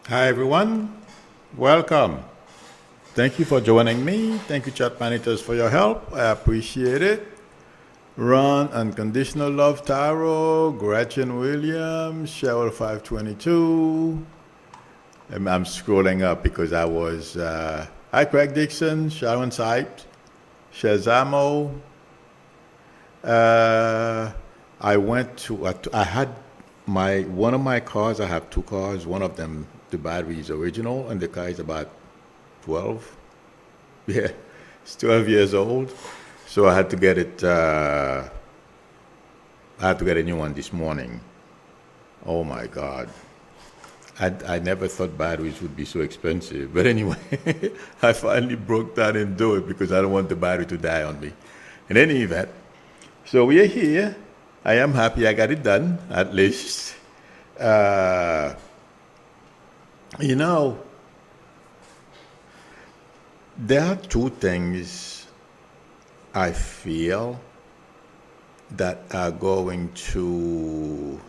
Hi, everyone. Welcome. Thank you for joining me. Thank you, chat managers, for your help. I appreciate it. Ron, Unconditional Love Taro, Gretchen Williams, Cheryl 522. I'm scrolling up because I was, hi, Craig Dixon, Sharon Sipes, Shazamo. I went to, I had one of my cars, I have two cars. One of them, the battery is original, and the car is about 12. Yeah, it's 12 years old. So I had to get it, I had to get a new one this morning. Oh my God. I never thought batteries would be so expensive. But anyway, I finally broke down and do it because I don't want the battery to die on me. In any event, so we are here. I am happy I got it done, at least. You know, there are two things I feel that are going to,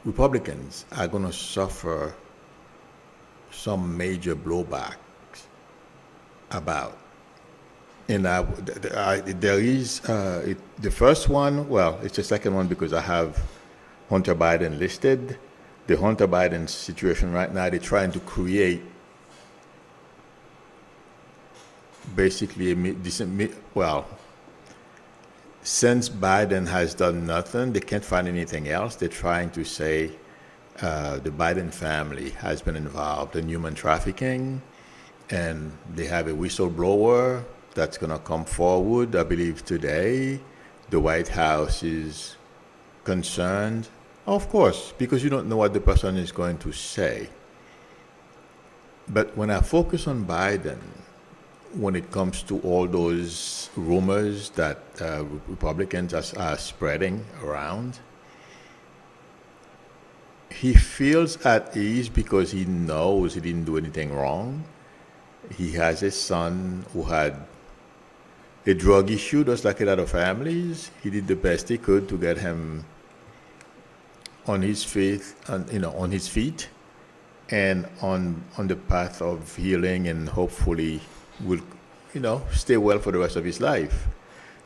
Republicans are going to suffer some major blowbacks about. And there is, the first one, well, it's the second one because I have Hunter Biden listed. The Hunter Biden situation right now, they're trying to create basically well, since Biden has done nothing, they can't find anything else. They're trying to say the Biden family has been involved in human trafficking, and they have a whistleblower that's going to come forward. I believe today the White House is concerned, of course, because you don't know what the person is going to say. But when I focus on Biden, when it comes to all those rumors that Republicans are spreading around, he feels at ease because he knows he didn't do anything wrong. He has a son who had a drug issue, just like a lot of families. He did the best he could to get him on his feet, on his feet, and on the path of healing, and hopefully will, stay well for the rest of his life.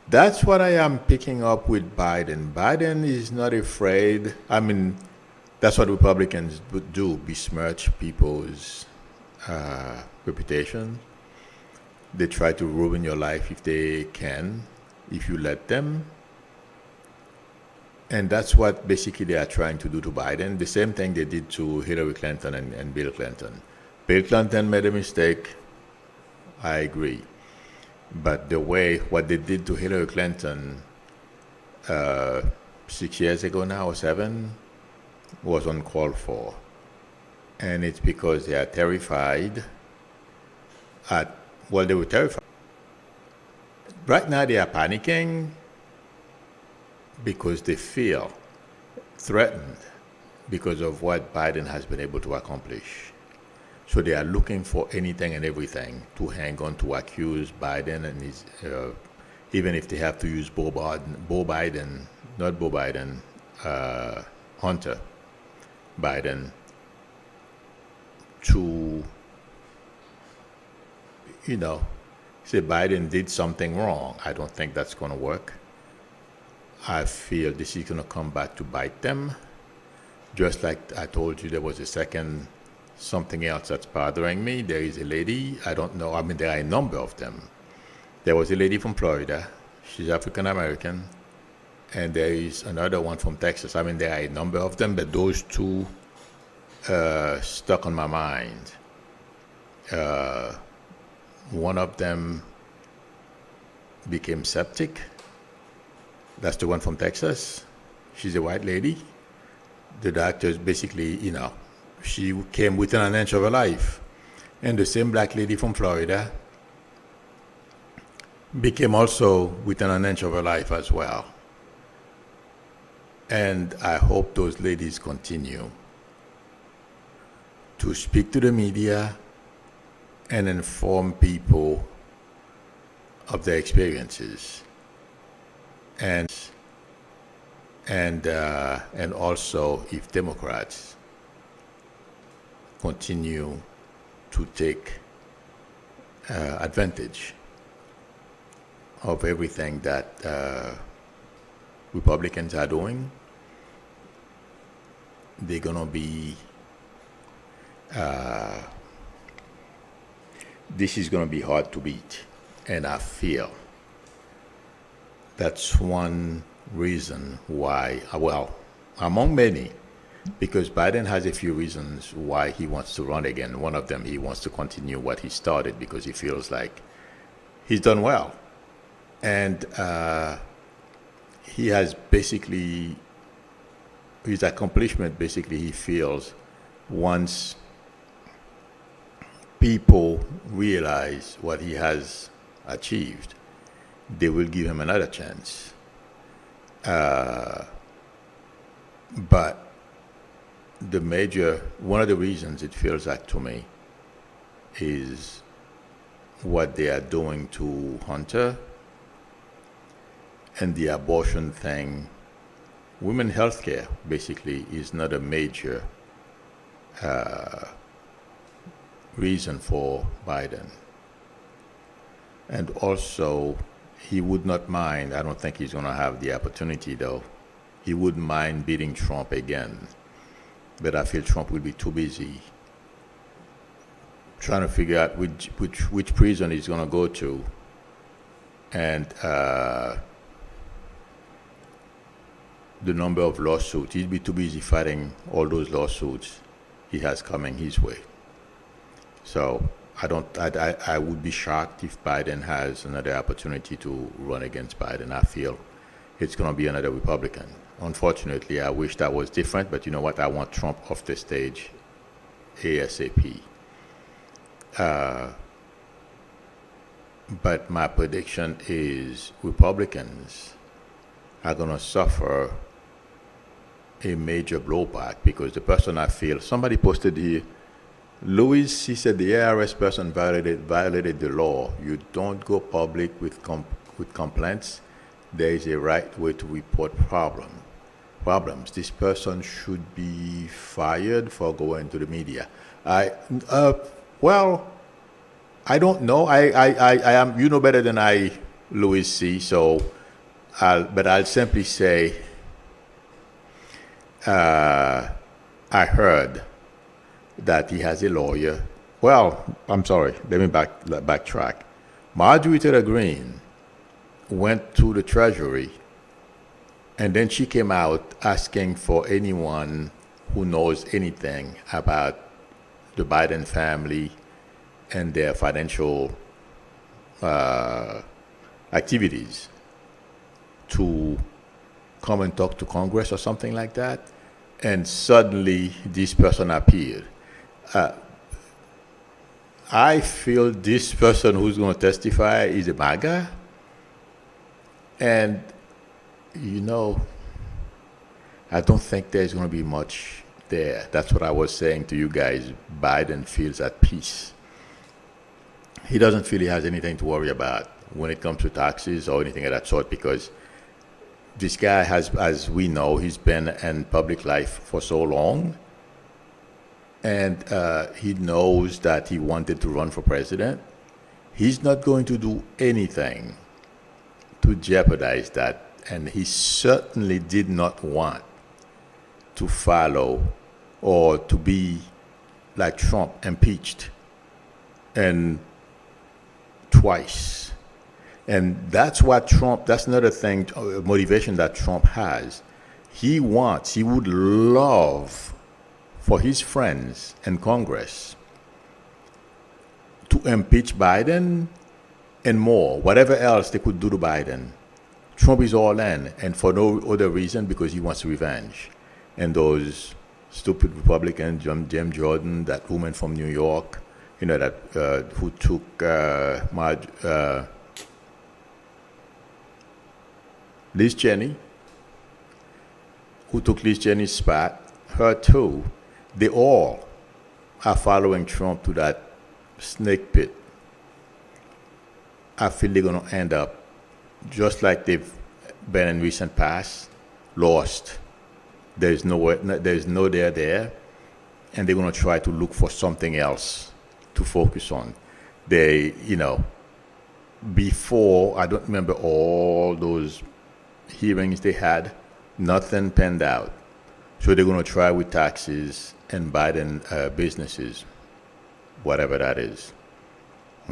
That's what I am picking up with Biden. Biden is not afraid. I mean, that's what Republicans would do: besmirch people's reputation. They try to ruin your life if they can, if you let them. And that's what basically they are trying to do to Biden. The same thing they did to Hillary Clinton and Bill Clinton. Bill Clinton made a mistake, I agree. But what they did to Hillary Clinton 6 years ago now, or 7, was uncalled for. And it's because they are terrified they were terrified. Right now they are panicking because they feel threatened because of what Biden has been able to accomplish. So they are looking for anything and everything to hang on to accuse Biden and his, even if they have to use Hunter Biden to, say Biden did something wrong. I don't think that's going to work. I feel this is going to come back to bite them. Just like I told you, there was something else that's bothering me. There is a lady, I don't know, there are a number of them. There was a lady from Florida. She's African American. And there is another one from Texas. There are a number of them, but those two stuck on my mind. One of them became septic. That's the one from Texas. She's a white lady. The doctors basically, she came within an inch of her life. And the same black lady from Florida became also within an inch of her life as well. And I hope those ladies continue to speak to the media and inform people of their experiences, and also if Democrats continue to take advantage of everything that Republicans are doing. They're gonna be. This is gonna be hard to beat, and I feel that's one reason why. Well, among many, because Biden has a few reasons why he wants to run again. One of them, he wants to continue what he started because he feels like he's done well. And he has basically, his accomplishment, basically, he feels once people realize what he has achieved, they will give him another chance. But one of the reasons it feels like to me is what they are doing to Hunter and the abortion thing. Women health care basically is not a major reason for Biden. And also, he would not mind, I don't think he's going to have the opportunity though, he wouldn't mind beating Trump again. But I feel Trump will be too busy trying to figure out which prison he's going to go to. And the number of lawsuits, he'd be too busy fighting all those lawsuits he has coming his way. So I would be shocked if Biden has another opportunity to run against Biden. I feel it's going to be another Republican. Unfortunately, I wish that was different, but you know what? I want Trump off the stage ASAP. But my prediction is Republicans are going to suffer a major blowback because the person I feel, somebody posted here, Louis, he said the IRS person violated the law. You don't go public with complaints. There is a right way to report problems. This person should be fired for going to the media. Well, I don't know. I am. You know better than I, Louis C. So, but I'll simply say, I heard that he has a lawyer. Well, I'm sorry. Let me backtrack. Marjorie Taylor Greene went to the Treasury, and then she came out asking for anyone who knows anything about the Biden family and their financial activities to come and talk to Congress or something like that. And suddenly this person appeared. I feel this person who's going to testify is a MAGA. And, you know, I don't think there's going to be much there. That's what I was saying to you guys. Biden feels at peace. He doesn't feel he has anything to worry about when it comes to taxes or anything of that sort, because this guy has, as we know, he's been in public life for so long, and he knows that he wanted to run for president. He's not going to do anything to jeopardize that, and he certainly did not want to follow or to be like Trump, impeached and twice. And that's what Trump, that's another thing, motivation that Trump has. He would love for his friends in Congress to impeach Biden and more, whatever else they could do to Biden. Trump is all in, and for no other reason, because he wants revenge. And those stupid Republicans, Jim Jordan, that woman from New York, you know, that who took Liz Cheney, who took Liz Cheney's spot, her too, they all are following Trump to that snake pit. I feel they're going to end up just like they've been in recent past, lost. There's no there there. and they're going to try to look for something else to focus on. They, before, I don't remember all those hearings they had, nothing panned out. So they're going to try with taxes and Biden businesses, whatever that is.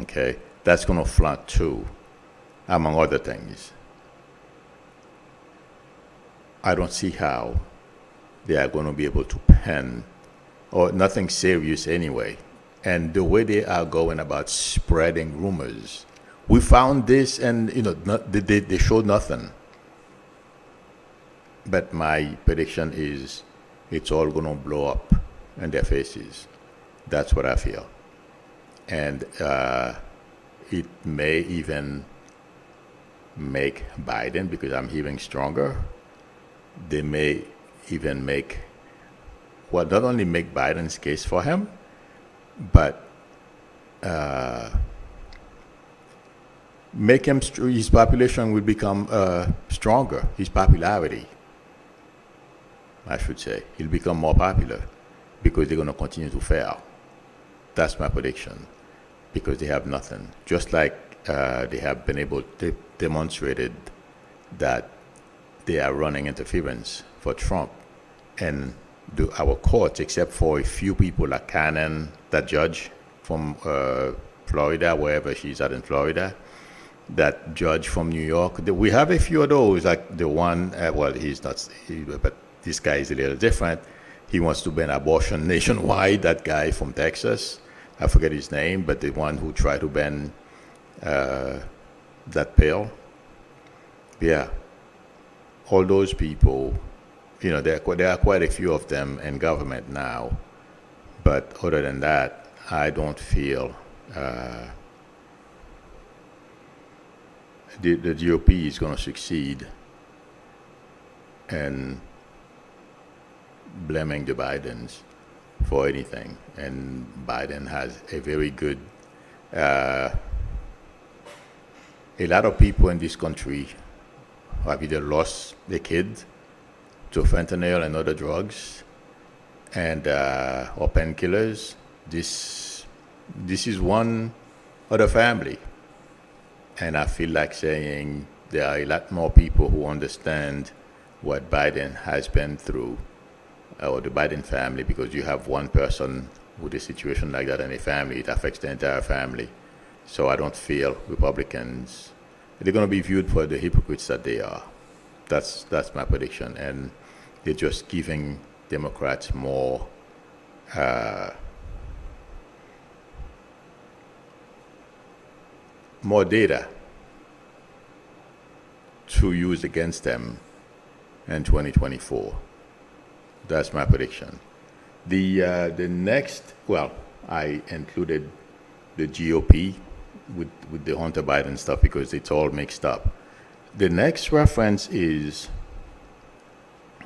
Okay? That's going to flaunt too, among other things. I don't see how they are going to be able to pen, or nothing serious anyway. And the way they are going about spreading rumors, we found this, and they showed nothing. But my prediction is it's all going to blow up in their faces. That's what I feel. And it may even make Biden, because I'm hearing stronger, they may even make, well, not only make Biden's case for him, but make him, his population will become stronger, his popularity, I should say. He'll become more popular because they're going to continue to fail. That's my prediction, because they have nothing. Just like they have been able to demonstrated that they are running interference for Trump. And our courts, except for a few people like Cannon, that judge from Florida, wherever she's at in Florida, that judge from New York, we have a few of those, like the one, he's not, but this guy is a little different. He wants to ban abortion nationwide, that guy from Texas. I forget his name, but the one who tried to ban that pill. Yeah. All those people, there are quite a few of them in government now. But other than that, I don't feel the GOP is going to succeed in blaming the Bidens for anything. And Biden has a very good, a lot of people in this country have either lost their kid to fentanyl and other drugs, and or painkillers. This is one other family, and I feel like saying there are a lot more people who understand what Biden has been through, or the Biden family, because you have one person with a situation like that in a family, it affects the entire family. So I don't feel Republicans, they're going to be viewed for the hypocrites that they are. That's my prediction. And they're just giving Democrats more data to use against them in 2024. That's my prediction. The next, I included the GOP with the Hunter Biden stuff because it's all mixed up. The next reference is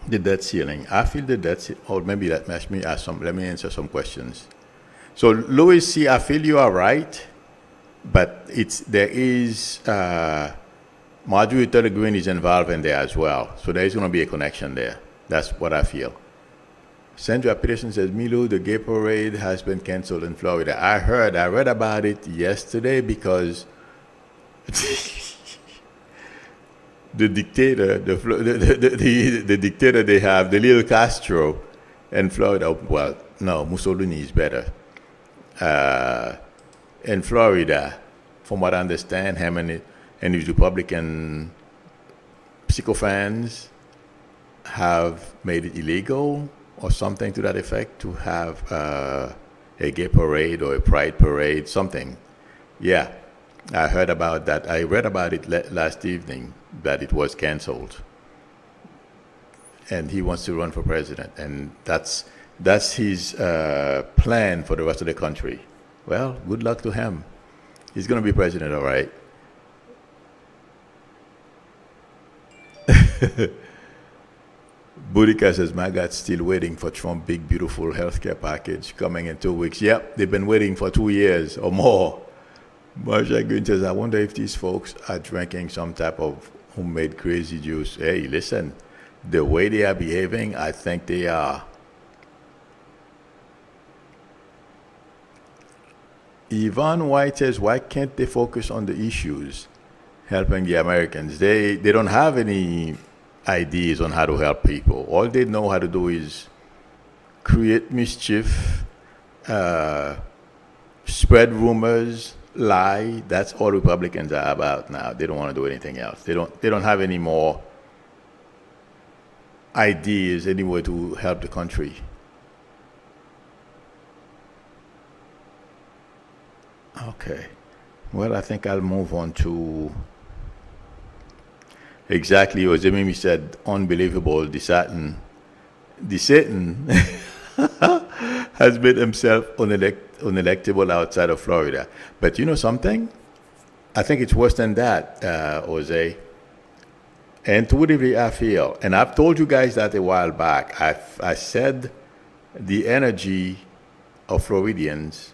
the debt ceiling. I feel the debt ceiling, or maybe let me answer some questions. So Louis C., I feel you are right, but there is Marjorie Taylor Greene is involved in there as well. So there is going to be a connection there. That's what I feel. Sandra Peterson says, Milo, the gay parade has been canceled in Florida. I read about it yesterday because the dictator, the dictator they have, the little Castro in Florida, well, no, Mussolini is better. In Florida, from what I understand, him and his Republican sycophants have made it illegal or something to that effect to have a gay parade or a pride parade, something. Yeah, I heard about that. I read about it last evening, that it was canceled. And he wants to run for president. And that's his plan for the rest of the country. Well, good luck to him. He's going to be president, all right. Boudica says, my God's still waiting for Trump's big, beautiful healthcare package coming in 2 weeks. Yep, they've been waiting for 2 years or more. Marsha Green says, I wonder if these folks are drinking some type of homemade crazy juice. Hey, listen, the way they are behaving, I think they are. Yvonne White says, why can't they focus on the issues helping the Americans? They don't have any ideas on how to help people. All they know how to do is create mischief, spread rumors, lie. That's all Republicans are about now. They don't want to do anything else. They don't have any more ideas anywhere to help the country. Okay. Well, I think I'll move on to exactly what Mimi said. Unbelievable. The Satan has made himself unelectable outside of Florida. But you know something? I think it's worse than that, Jose. Intuitively, I feel, and I've told you guys that a while back. I said the energy of Floridians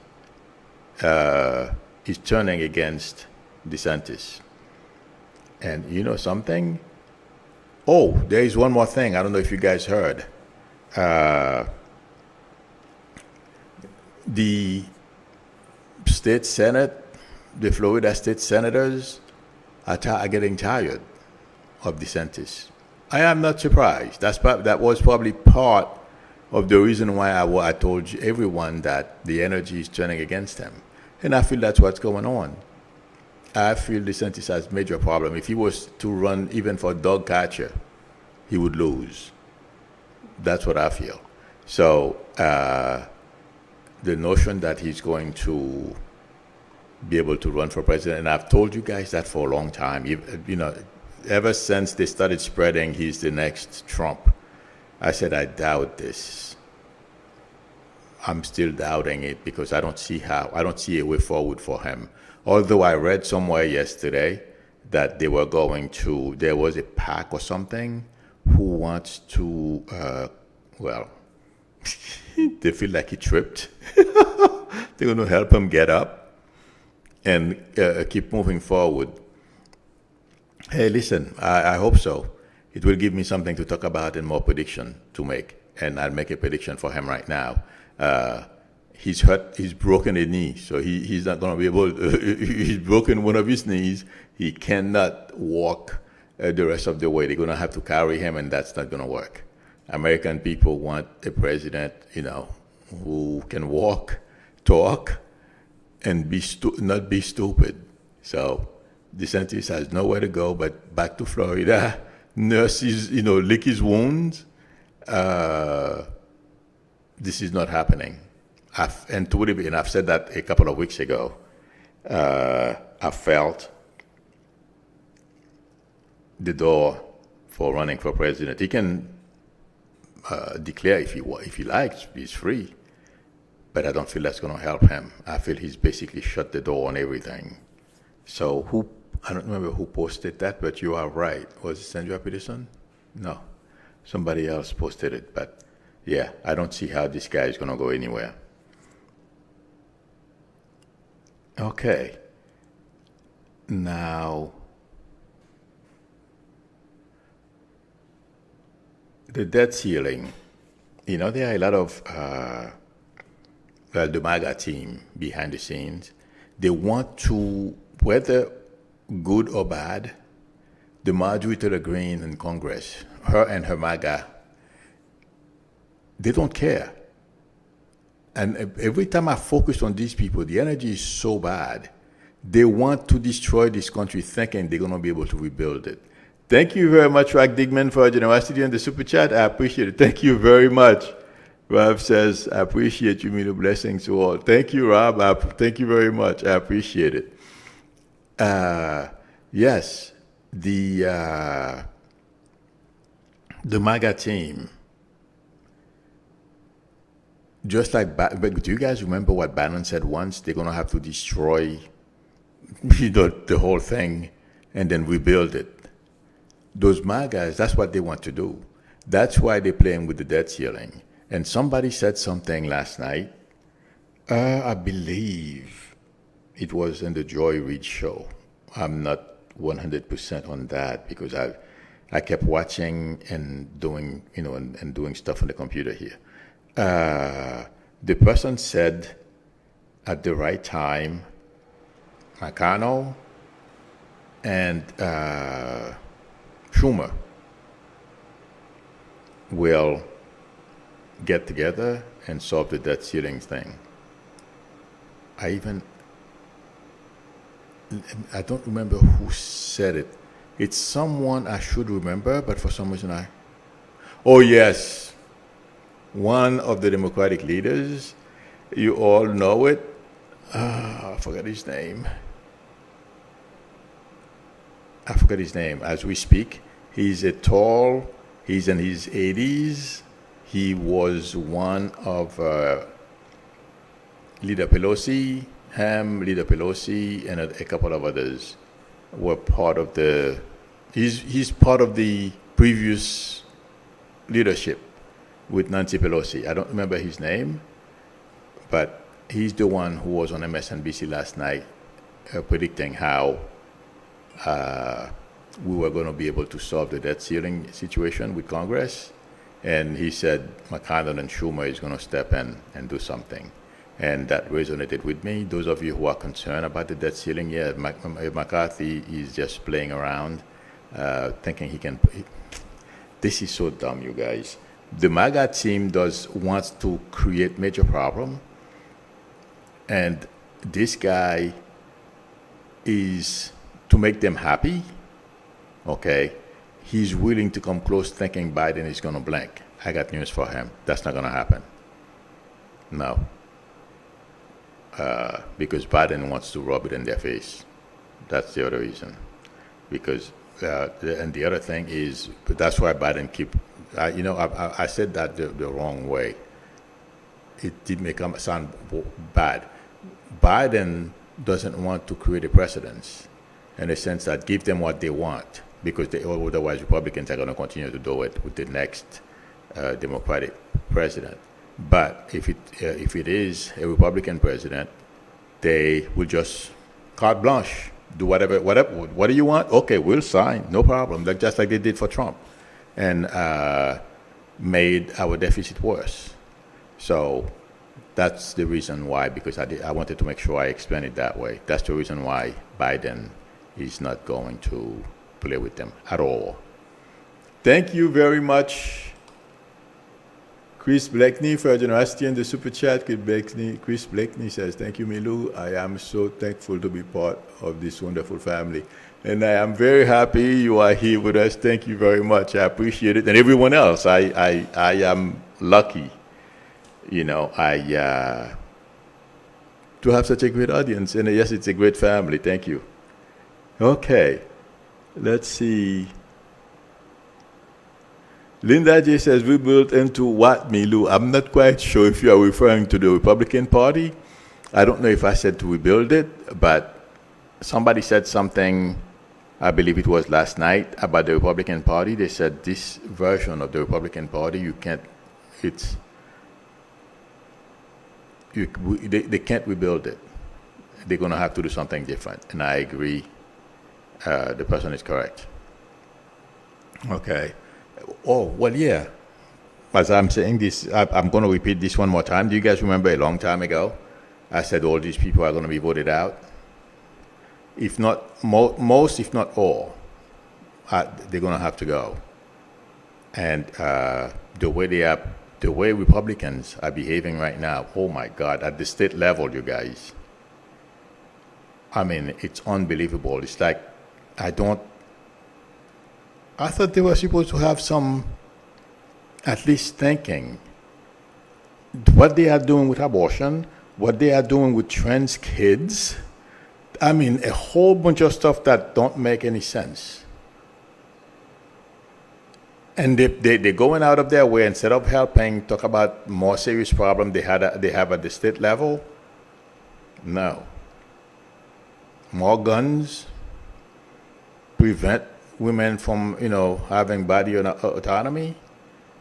is turning against DeSantis. And you know something? Oh, there is one more thing. I don't know if you guys heard. The state senate, the Florida state senators are getting tired of DeSantis. I am not surprised. That was probably part of the reason why I told everyone that the energy is turning against him. And I feel that's what's going on. I feel DeSantis has a major problem. If he was to run even for dog catcher, he would lose. That's what I feel. So the notion that he's going to be able to run for president, and I've told you guys that for a long time, you know, ever since they started spreading he's the next Trump, I said I doubt this. I'm still doubting it because I don't see a way forward for him. Although I read somewhere yesterday that there was a PAC or something who wants to, they feel like he tripped. They're going to help him get up and keep moving forward. Hey, listen, I hope so. It will give me something to talk about and more prediction to make. And I'll make a prediction for him right now. He's hurt, he's broken a knee, so he's not going to be able he's broken one of his knees. He cannot walk the rest of the way. They're going to have to carry him, and that's not going to work. American people want a president, you know, who can walk, talk, and not be stupid. So DeSantis has nowhere to go but back to Florida, nurse his, you know, lick his wounds. This is not happening. And I've said that a couple of weeks ago. I felt the door for running for president. He can declare if he likes, he's free. But I don't feel that's going to help him. I feel he's basically shut the door on everything. So I don't remember who posted that, but you are right. Was it Sandra Peterson? No. Somebody else posted it. But yeah, I don't see how this guy is going to go anywhere. Okay. Now, the debt ceiling. You know, there are a lot of, the MAGA team behind the scenes. They want to, whether good or bad, the majority of the Green in Congress, her and her MAGA, they don't care. And every time I focus on these people, the energy is so bad. They want to destroy this country thinking they're going to be able to rebuild it. Thank you very much, Rock Digman, for your generosity and the super chat. I appreciate it. Thank you very much. Rob says, I appreciate you. May the blessings to all. Thank you, Rob. Thank you very much. I appreciate it. Yes, the MAGA team, just like, but do you guys remember what Bannon said once? They're going to have to destroy, the whole thing and then rebuild it. Those MAGAs, that's what they want to do. That's why they're playing with the debt ceiling. And somebody said something last night. I believe it was in the Joy Reid show. I'm not 100% on that because I kept watching and doing, and doing stuff on the computer here. The person said at the right time, McConnell and Schumer will get together and solve the debt ceiling thing. I don't remember who said it. It's someone I should remember, but for some reason oh yes, one of the Democratic leaders, you all know it. I forgot his name. As we speak. He's he's in his 80s. He was one of Leader Pelosi, Leader Pelosi, and a couple of others were part of he's part of the previous leadership with Nancy Pelosi. I don't remember his name, but he's the one who was on MSNBC last night predicting how we were going to be able to solve the debt ceiling situation with Congress. And he said McConnell and Schumer is going to step in and do something. And that resonated with me. Those of you who are concerned about the debt ceiling, yeah, McCarthy is just playing around, thinking he can. This is so dumb, you guys. The MAGA team wants to create major problem, and this guy is to make them happy. Okay, he's willing to come close, thinking Biden is going to blink. I got news for him. That's not going to happen. No. Because Biden wants to rub it in their face. That's the other reason. Because, and the other thing is, but that's why Biden I said that the wrong way. It did make it sound bad. Biden doesn't want to create a precedent in the sense that give them what they want, because otherwise Republicans are going to continue to do it with the next Democratic president. But if it is a Republican president, they will just carte blanche, do whatever. What do you want? Okay, we'll sign, no problem. Just like they did for Trump, and made our deficit worse. So that's the reason why. Because I wanted to make sure I explain it that way. That's the reason why Biden is not going to play with them at all. Thank you very much, Chris Blakeney, for your generosity in the super chat. Chris Blakeney says, thank you, Milou. I am so thankful to be part of this wonderful family. And I am very happy you are here with us. Thank you very much. I appreciate it. And everyone else, I am lucky, to have such a great audience. And yes, it's a great family. Thank you. Okay, let's see. Linda J says, we built into what, Milou? I'm not quite sure if you are referring to the Republican Party. I don't know if I said to rebuild it, but somebody said something, I believe it was last night, about the Republican Party. They said this version of the Republican Party, they can't rebuild it. They're going to have to do something different. And I agree. The person is correct. Okay. Oh, well, yeah. As I'm saying this, I'm going to repeat this one more time. Do you guys remember a long time ago, I said all these people are going to be voted out? If not most, if not all, they're going to have to go. And the way Republicans are behaving right now, oh my God, at the state level, you guys. I mean, it's unbelievable. It's like, I thought they were supposed to have some, at least thinking. What they are doing with abortion, what they are doing with trans kids, I mean, a whole bunch of stuff that don't make any sense. And they're going out of their way, instead of helping, talk about more serious problems they have at the state level. No. More guns, prevent women from, having body autonomy,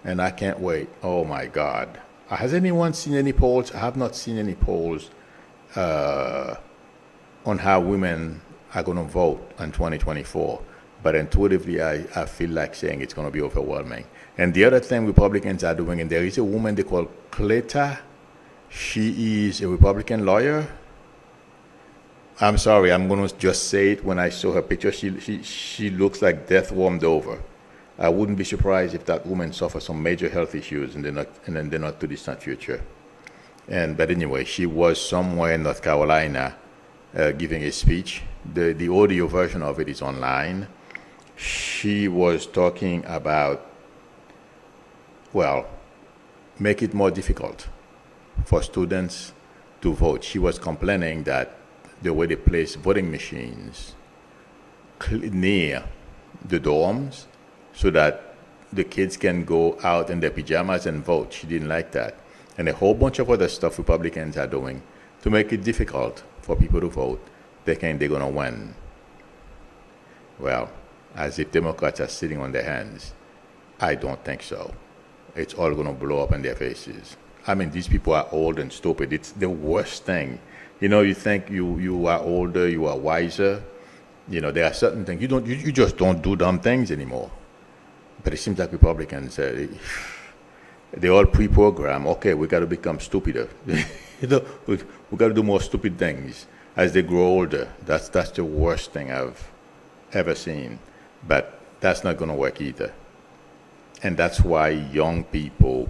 and I can't wait. Oh my God. Has anyone seen any polls? I have not seen any polls on how women are going to vote in 2024. But intuitively, I feel like saying it's going to be overwhelming. And the other thing Republicans are doing, and there is a woman they call Cleta. She is a Republican lawyer. I'm sorry, I'm going to just say it. When I saw her picture, she looks like death warmed over. I wouldn't be surprised if that woman suffers some major health issues in the not too distant future. But anyway, she was somewhere in North Carolina giving a speech. The audio version of it is online. She was talking about, well, make it more difficult for students to vote. She was complaining that the way they place voting machines near the dorms so that the kids can go out in their pajamas and vote. She didn't like that. And a whole bunch of other stuff Republicans are doing to make it difficult for people to vote, thinking they're going to win. Well, as if Democrats are sitting on their hands, I don't think so. It's all going to blow up in their faces. I mean, these people are old and stupid. It's the worst thing. You know, you think you are older, you are wiser. You know, there are certain things you just don't do dumb things anymore. But it seems like Republicans, they all pre-program. Okay, we got to become stupider. You know, we got to do more stupid things as they grow older. That's the worst thing I've ever seen. But that's not going to work either. And that's why young people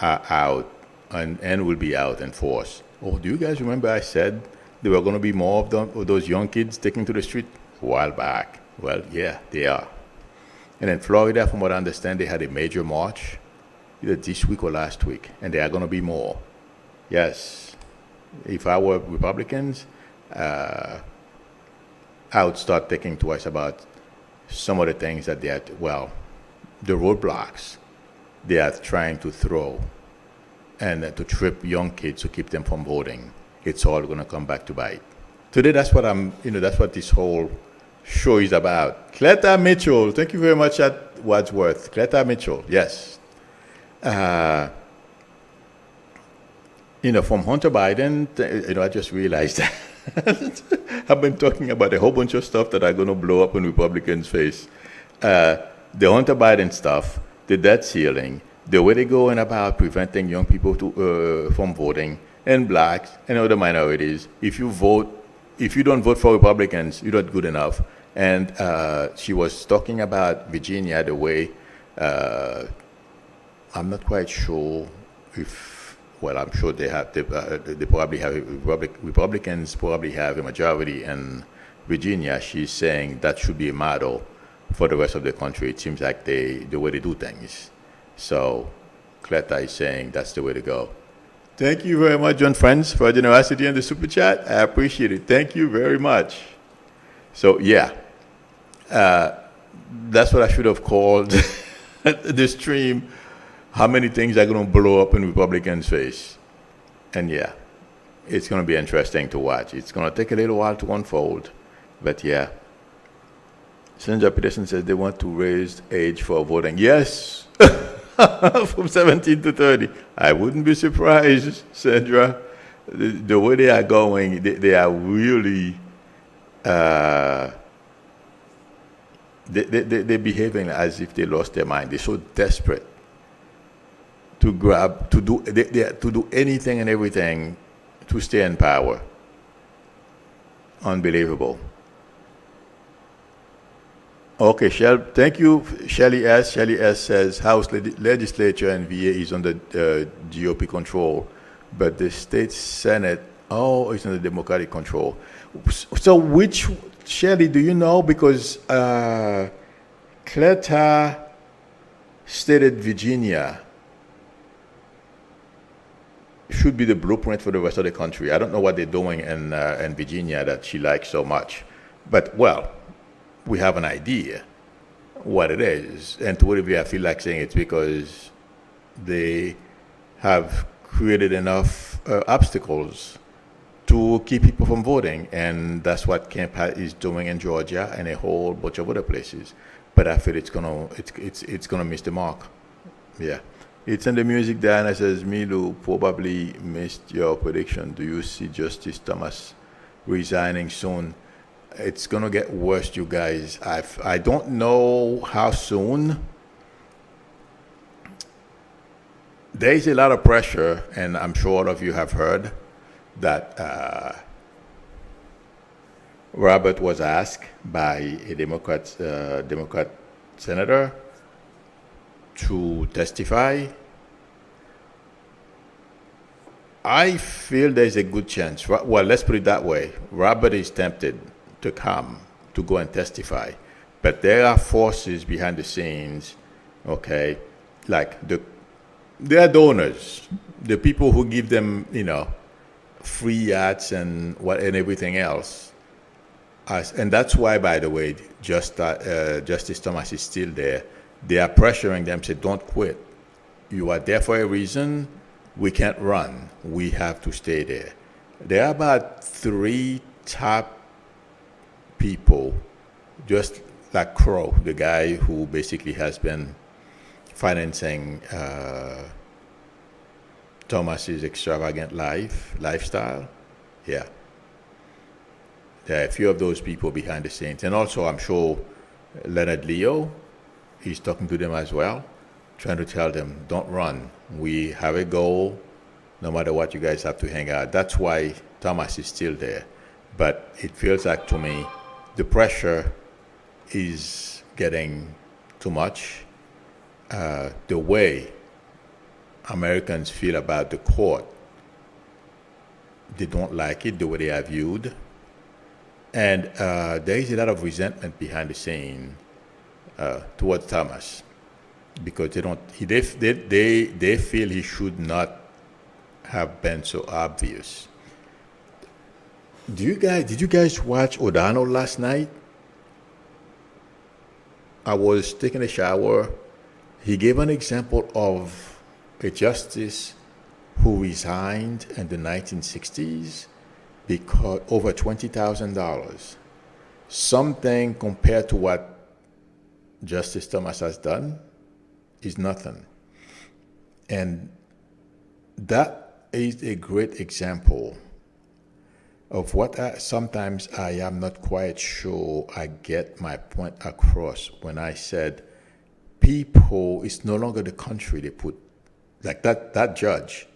are out and will be out in force. Oh, do you guys remember I said there were going to be more of those young kids taking to the street a while back? Well, yeah, they are. And in Florida, from what I understand, they had a major march either this week or last week, and there are going to be more. Yes, if I were Republicans, I would start thinking twice about some of the things that the roadblocks they are trying to throw and to trip young kids to keep them from voting. It's all going to come back to bite. Today, that's what this whole show is about. Cleta Mitchell, thank you very much at Wadsworth. Cleta Mitchell, yes. From Hunter Biden, I just realized that I've been talking about a whole bunch of stuff that are going to blow up in Republicans' face. The Hunter Biden stuff, the debt ceiling, the way they're going about preventing young people from voting, and blacks and other minorities. If you don't vote for Republicans, you're not good enough. And she was talking about Virginia the way, I'm not quite sure I'm sure they probably have, Republicans probably have a majority in Virginia. She's saying that should be a model for the rest of the country. It seems like the way they do things. So Cleta is saying that's the way to go. Thank you very much, John Friends, for your generosity in the super chat. I appreciate it. Thank you very much. So yeah, that's what I should have called the stream. How many things are going to blow up in Republicans' face? And yeah, it's going to be interesting to watch. It's going to take a little while to unfold, but yeah. Senator Peterson says they want to raise age for voting. Yes, from 17 to 30. I wouldn't be surprised, Sandra. The way they are going, they are really, they're behaving as if they lost their mind. They're so desperate to do anything and everything to stay in power. Unbelievable. Okay, thank you, Shelly S. Shelly S. says House legislature and VA is under GOP control, but the state Senate, it's under Democratic control. So which, Shelly, do you know? Because Cleta stated Virginia should be the blueprint for the rest of the country. I don't know what they're doing in Virginia that she likes so much, but we have an idea what it is. And to whatever I feel like saying it's because they have created enough obstacles to keep people from voting. And that's what Kemp is doing in Georgia and a whole bunch of other places. But I feel it's gonna miss the mark. Yeah. It's in the music. Diana says, Milu probably missed your prediction. Do you see Justice Thomas resigning soon? It's going to get worse, you guys. I don't know how soon. there is a lot of pressure, and I'm sure all of you have heard that Robert was asked by a Democrat senator to testify. I feel there's a good chance. Well, let's put it that way. Robert is tempted to come to go and testify, but there are forces behind the scenes, okay, like their donors, the people who give them, free yachts and everything else. And that's why, by the way, Justice Thomas is still there. They are pressuring them, say, don't quit. You are there for a reason. We can't run. We have to stay there. There are about 3 top people, just like Crow, the guy who basically has been financing Thomas's extravagant lifestyle. Yeah. There are a few of those people behind the scenes. And also, I'm sure Leonard Leo, he's talking to them as well, trying to tell them, don't run. We have a goal. No matter what, you guys have to hang out. That's why Thomas is still there. But it feels like to me, the pressure is getting too much. The way Americans feel about the court, they don't like it, the way they are viewed. And there is a lot of resentment behind the scene towards Thomas, because they feel he should not have been so obvious. Did you guys watch O'Donnell last night? I was taking a shower. He gave an example of a justice who resigned in the 1960s because over $20,000. Something compared to what Justice Thomas has done is nothing. And that is a great example of what sometimes I am not quite sure I get my point across when I said people, it's no longer the country they put, like that justice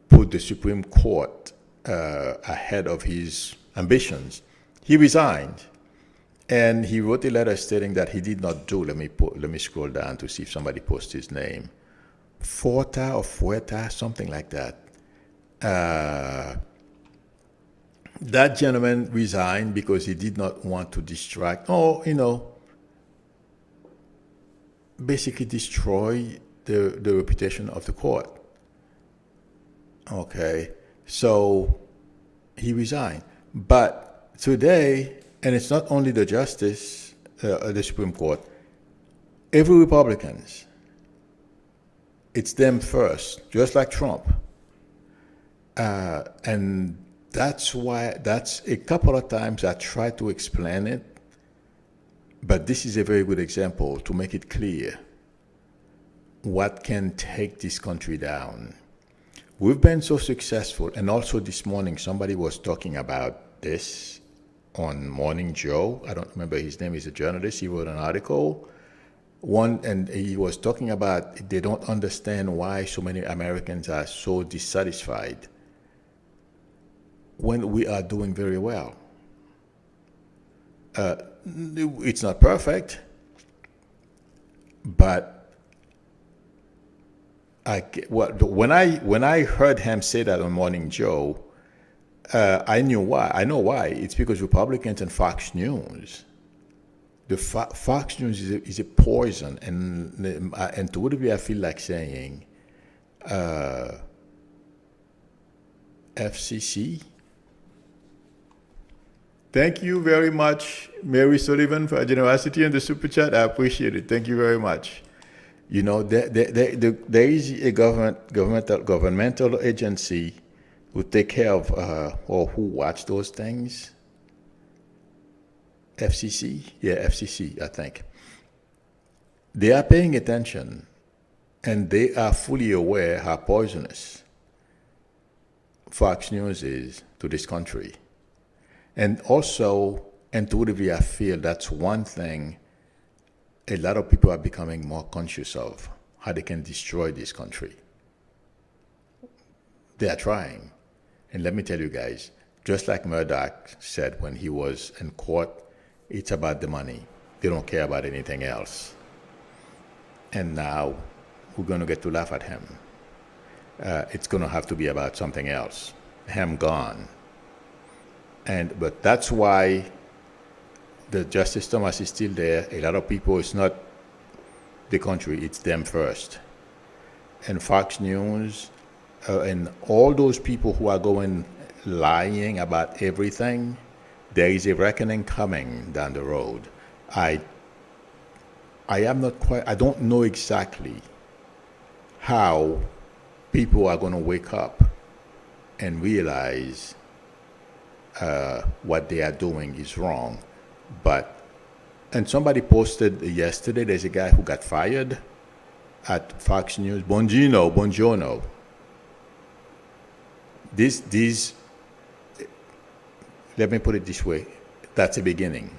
put the Supreme Court ahead of his ambitions. He resigned, and he wrote a letter stating that he did not do, let me scroll down to see if somebody posts his name, Fuerta, something like that. That gentleman resigned because he did not want to distract, basically destroy the reputation of the court. Okay, so he resigned. But today, and it's not only the justice, the Supreme Court, every Republicans, it's them first, just like Trump. And that's a couple of times I tried to explain it, but this is a very good example to make it clear what can take this country down. We've been so successful, and also this morning somebody was talking about this on Morning Joe. I don't remember his name. He's a journalist. He wrote an article. And he was talking about they don't understand why so many Americans are so dissatisfied when we are doing very well. It's not perfect, but when I heard him say that on Morning Joe, I knew why. I know why. It's because Republicans and Fox News. The Fox News is a poison, and to whatever I feel like saying, FCC. Thank you very much, Mary Sullivan, for your generosity and the super chat. I appreciate it. Thank you very much. There is a governmental agency who take care of or who watch those things. FCC? Yeah, FCC, I think. They are paying attention, and they are fully aware how poisonous Fox News is to this country. And also, intuitively, I feel that's one thing a lot of people are becoming more conscious of, how they can destroy this country. They are trying. And let me tell you guys, just like Murdoch said when he was in court, it's about the money. They don't care about anything else. And now we're going to get to laugh at him. It's going to have to be about something else. Him gone. But that's why the Justice Thomas is still there. A lot of people, it's not the country, it's them first. And Fox News and all those people who are going lying about everything, there is a reckoning coming down the road. I don't know exactly how people are going to wake up and realize what they are doing is wrong. And somebody posted yesterday, there's a guy who got fired at Fox News, Buongiorno. Let me put it this way, that's a beginning.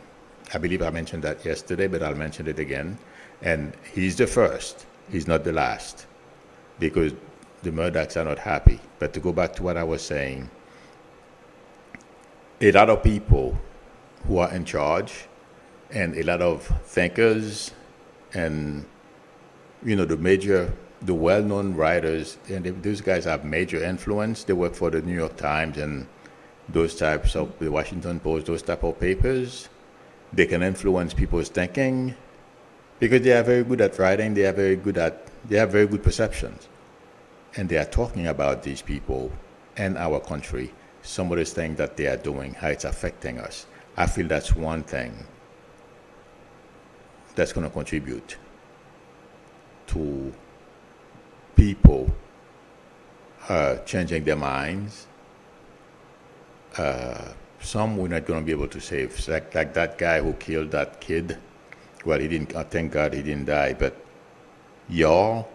I believe I mentioned that yesterday, but I'll mention it again. And he's the first, he's not the last, because the Murdochs are not happy. But to go back to what I was saying, a lot of people who are in charge and a lot of thinkers and, the well-known writers, and those guys have major influence. They work for the New York Times and those types of, the Washington Post, those type of papers. They can influence people's thinking because they are very good at writing. They have very good perceptions. And they are talking about these people and our country, some of the things that they are doing, how it's affecting us. I feel that's one thing that's going to contribute to people changing their minds. Some we're not going to be able to save. Like that guy who killed that kid. Well, he didn't. Thank God he didn't die. But y'all,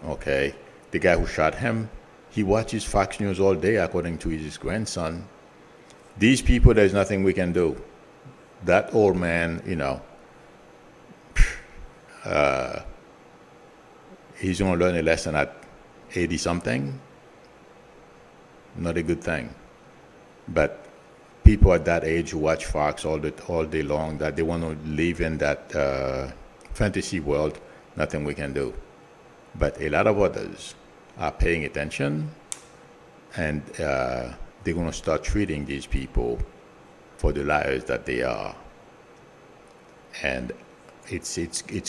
okay, the guy who shot him, he watches Fox News all day, according to his grandson. These people, there's nothing we can do. That old man, he's going to learn a lesson at 80-something. Not a good thing. But people at that age who watch Fox all day long, that they want to live in that fantasy world, nothing we can do. But a lot of others are paying attention, and they're going to start treating these people for the liars that they are. And it's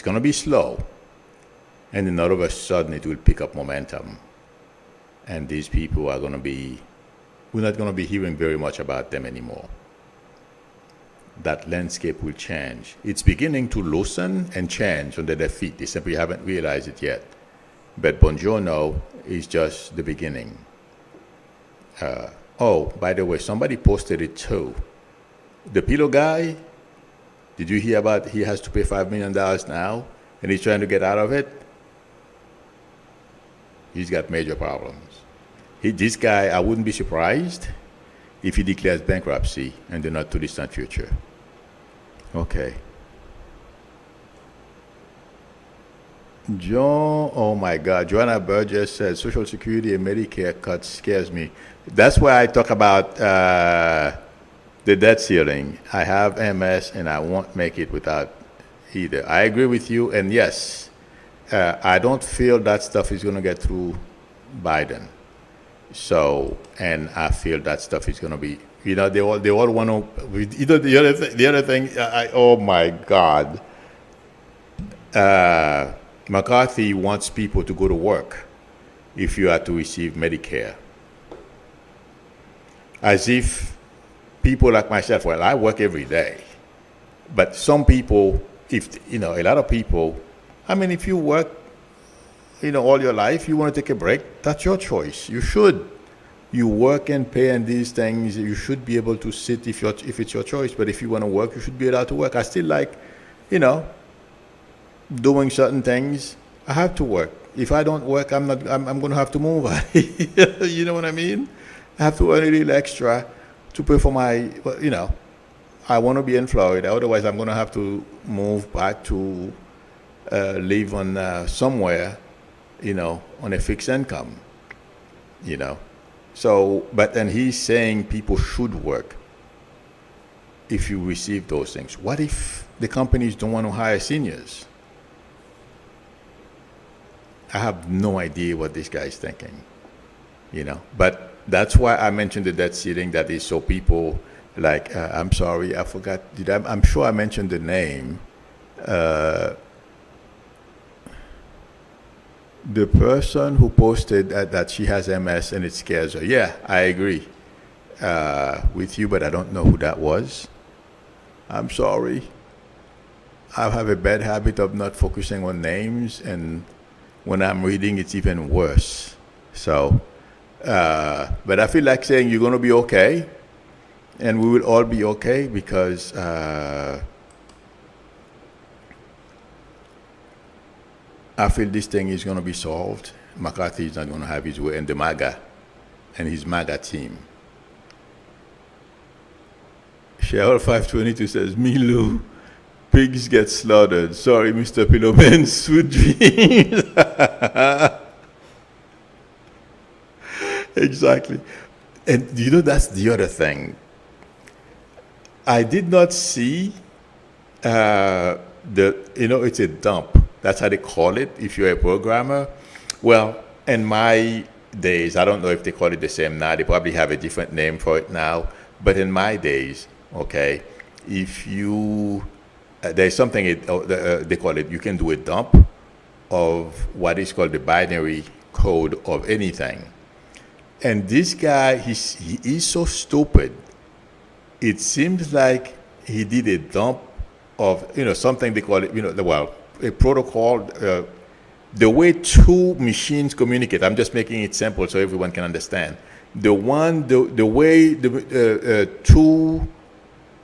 going to be slow, and then all of a sudden it will pick up momentum. And these people are going to be, we're not going to be hearing very much about them anymore. That landscape will change. It's beginning to loosen and change under their feet. They simply haven't realized it yet. But Buongiorno is just the beginning. By the way, somebody posted it too. The pillow guy, did you hear about he has to pay $5 million now and he's trying to get out of it? He's got major problems. This guy, I wouldn't be surprised if he declares bankruptcy in the not too distant future. Okay. Oh my God, Joanna Burgess said Social Security and Medicare cuts scares me. That's why I talk about the debt ceiling. I have MS and I won't make it without either. I agree with you, and yes, I don't feel that stuff is going to get through Biden. So, and I feel that stuff is going to be, they all want to, the other thing, oh my God. McCarthy wants people to go to work if you are to receive Medicare. As if people like myself, well, I work every day. But some people, a lot of people, if you work, all your life, you want to take a break, that's your choice. You should. You work and pay and these things, you should be able to sit if it's your choice. But if you want to work, you should be allowed to work. I still like, doing certain things. I have to work. If I don't work, I'm going to have to move. You know what I mean? I have to earn a little extra to pay for my, I want to be in Florida. Otherwise, I'm going to have to move back to live on somewhere, on a fixed income, you know. So, but then he's saying people should work if you receive those things. What if the companies don't want to hire seniors? I have no idea what this guy is thinking, But that's why I mentioned the debt ceiling. That is so people like, I'm sorry, I forgot. I'm sure I mentioned the name. The person who posted that she has MS and it scares her. Yeah, I agree with you, but I don't know who that was. I'm sorry. I have a bad habit of not focusing on names, and when I'm reading, it's even worse. So, but I feel like saying you're going to be okay, and we will all be okay because I feel this thing is going to be solved. McCarthy is not going to have his way, and the MAGA and his MAGA team. Cheryl 522 says, Milu, pigs get slaughtered. Sorry, Mr. Pillowman, sweet dreams. Exactly. And that's the other thing. I did not see it's a dump. That's how they call it if you're a programmer. Well, in my days, I don't know if they call it the same now. They probably have a different name for it now. But in my days, okay, if you, there's something they call it, you can do a dump of what is called the binary code of anything. And this guy, he is so stupid. It seems like he did a dump of, something they call it, a protocol, the way two machines communicate. I'm just making it simple so everyone can understand. The way two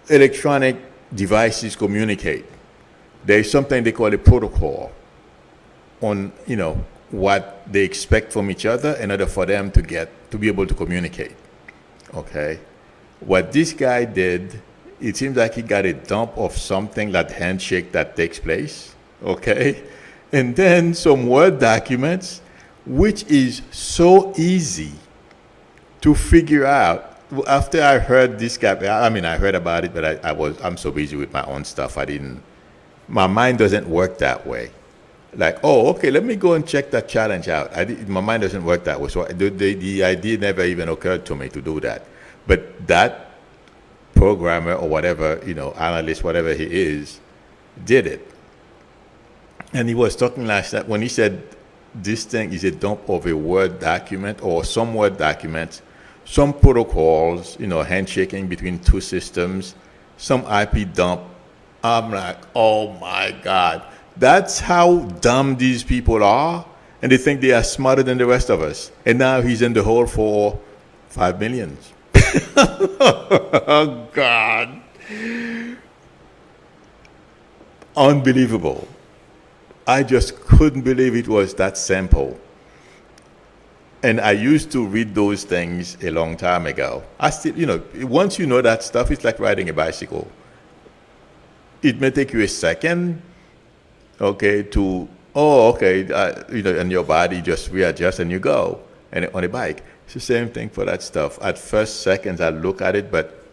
electronic devices communicate. There is something they call a protocol on, what they expect from each other in order for them to be able to communicate. Okay? What this guy did, it seems like he got a dump of something, that handshake that takes place. Okay? And then some Word documents, which is so easy to figure out. After I heard this guy, I heard about it, but I'm so busy with my own stuff. My mind doesn't work that way. Like, oh, okay, let me go and check that challenge out. My mind doesn't work that way. So the idea never even occurred to me to do that. But that programmer or whatever, analyst, whatever he is, did it. And he was talking last night when he said this thing is a dump of a Word document or some Word documents, some protocols, handshaking between two systems, some IP dump. I'm like, oh my God. That's how dumb these people are. And they think they are smarter than the rest of us. And now he's in the hole for 5 million. Oh, God. Unbelievable. I just couldn't believe it was that simple. And I used to read those things a long time ago. I still, once you know that stuff, it's like riding a bicycle. It may take you a second, okay, and your body just readjusts and you go. And on a bike, it's the same thing for that stuff. At first seconds, I look at it, but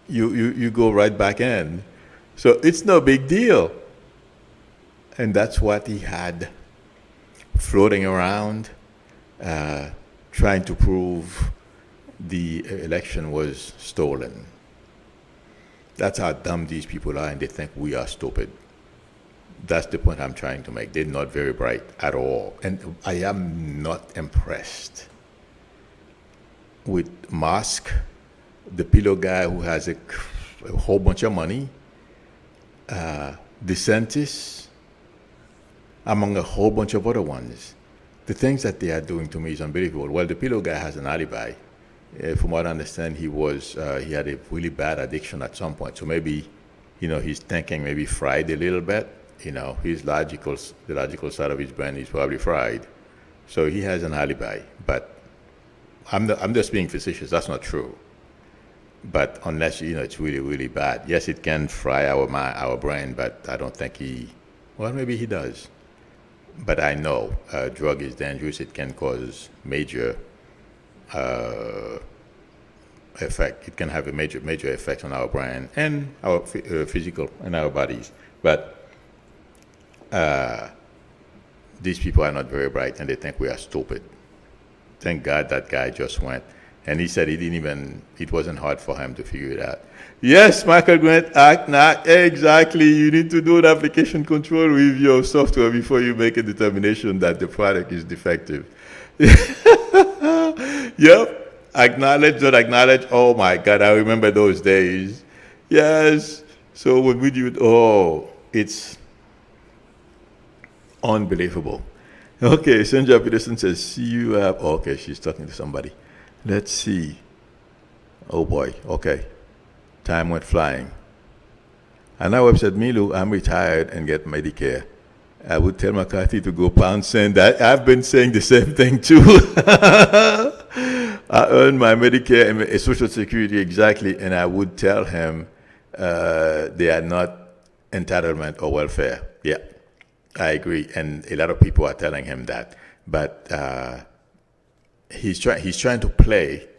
you go right back in. So it's no big deal. And that's what he had floating around, trying to prove the election was stolen. That's how dumb these people are, and they think we are stupid. That's the point I'm trying to make. They're not very bright at all. And I am not impressed with Musk, the pillow guy who has a whole bunch of money, DeSantis, among a whole bunch of other ones. The things that they are doing to me is unbelievable. Well, the pillow guy has an alibi. From what I understand, he had a really bad addiction at some point. So maybe, he's thinking maybe fried a little bit. The logical side of his brain is probably fried. So he has an alibi. But I'm just being facetious. That's not true. But unless, it's really, really bad. Yes, it can fry our brain, but I don't think he Well, maybe he does. But I know drug is dangerous. It can cause major effect. It can have a major effect on our brain and our physical and our bodies. But these people are not very bright, and they think we are stupid. Thank God that guy just went. And he said it wasn't hard for him to figure it out. Yes, Michael Grant, act not. Exactly. You need to do an application control with your software before you make a determination that the product is defective. Yep. Acknowledge, don't acknowledge. Oh my God, I remember those days. Yes. So what would you, it's unbelievable. Okay, Sandra Peterson says, see you okay, she's talking to somebody. Let's see. Oh boy, okay. Time went flying. And now I've said, Milu, I'm retired and get Medicare. I would tell McCarthy to go pound sand. I've been saying the same thing too. I earn my Medicare and Social Security exactly, and I would tell him they are not entitlement or welfare. Yeah, I agree, and a lot of people are telling him that. But he's trying to play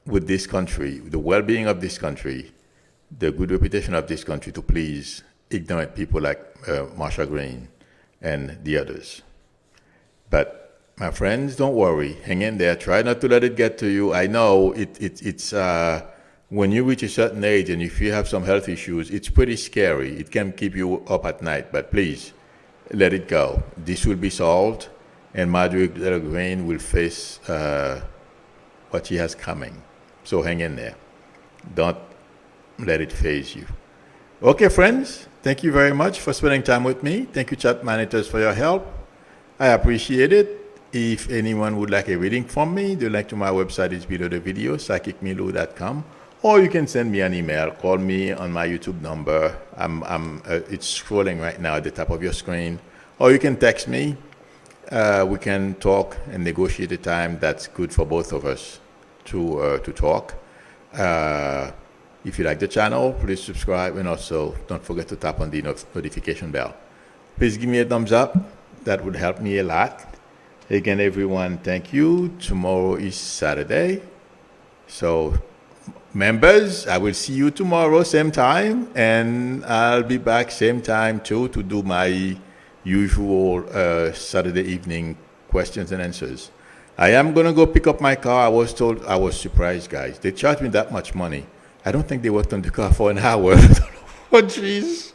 with this country, the well-being of this country, the good reputation of this country, to please ignorant people like Marsha Green and the others. But my friends, don't worry. Hang in there. Try not to let it get to you. I know it's when you reach a certain age and if you have some health issues, it's pretty scary. It can keep you up at night. But please, let it go. This will be solved, and Marjorie Taylor Greene will face what she has coming. So hang in there. Don't let it faze you. Okay, friends. Thank you very much for spending time with me. Thank you, chat managers, for your help. I appreciate it. If anyone would like a reading from me, the link to my website is below the video, psychicmilu.com, or you can send me an email. Call me on my YouTube number. It's scrolling right now at the top of your screen, or you can text me. We can talk and negotiate a time that's good for both of us to talk. If you like the channel, please subscribe, and also don't forget to tap on the notification bell. Please give me a thumbs up. That would help me a lot. Again, everyone, thank you. Tomorrow is Saturday. So, members, I will see you tomorrow, same time, and I'll be back same time too to do my usual Saturday evening questions and answers. I am going to go pick up my car. I was surprised, guys. They charged me that much money. I don't think they worked on the car for an hour. Oh, jeez.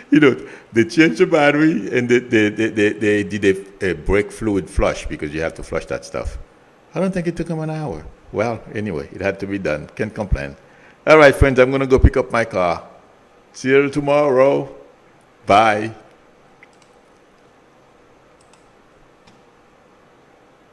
You know, they changed the battery and they did a brake fluid flush because you have to flush that stuff. I don't think it took them an hour. Well, anyway, it had to be done. Can't complain. All right, friends, I'm going to go pick up my car. See you tomorrow. Bye.